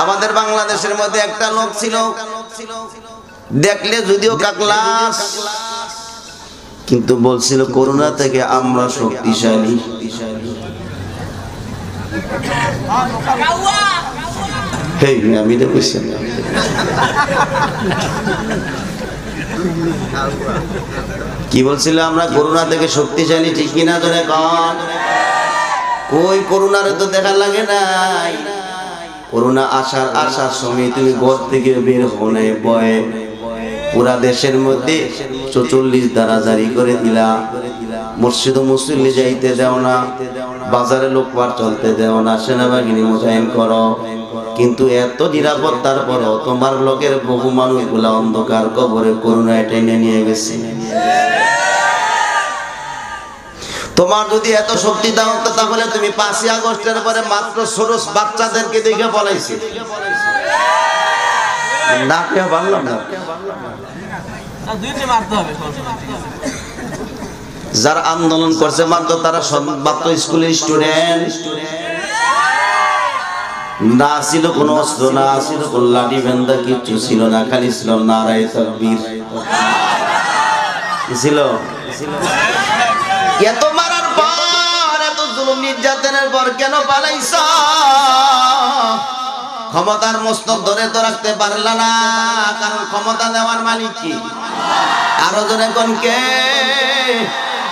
আমাদের বাংলাদেশের মধ্যে একটা লোক ছিল, দেখলে যদিও কাকলাস, কিন্তু বলছিল করোনা থেকে আমরা শক্তিশালী। আমি দেখছি কি বলছিল, আমরা করোনা থেকে শক্তিশালী, ঠিক কিনা ধরে কন? ওই করোনারে তো দেখা লাগে নাই। করোনা আসার সময় তুমি ঘর থেকে বের হনে বয়ে পুরা দেশের মধ্যে 44 ধারা জারি করে দিলা। মসজিদ ও মুসল্লি যাইতে দেও না, বাজারে লোকবার চলতে দেও না, সেনাবাহিনী মোতায়েন করো। কিন্তু এত নিরাপত্তার পরও তোমার লোকের বহু মানুষগুলা অন্ধকার কবরে করোনায় টেনে নিয়ে গেছে। তোমার যদি এত শক্তি দাও তাহলে তুমি 5ই আগস্টের পরে মাত্র ছোট বাচ্চাদেরকে দেখে পলাইছে না, কেউ পারলাম না। যারা আন্দোলন করছে মাত্র তারা মাত্র স্কুলের স্টুডেন্ট, না ছিল কোন অস্ত্র, না ছিল কোন লাঠি বেন্দা, কিচ্ছু ছিল না, খালি ছিল নারায়ে তাকবীর। কি ছিল? এত মারার পর, এত জুলুম নির্যাতনের পর কেন পালাইছ? ক্ষমতার মস্তক ধরে তো রাখতে পারলা না, কারণ ক্ষমতা দেওয়ার মালিক কি? আরো জনে কোন কে?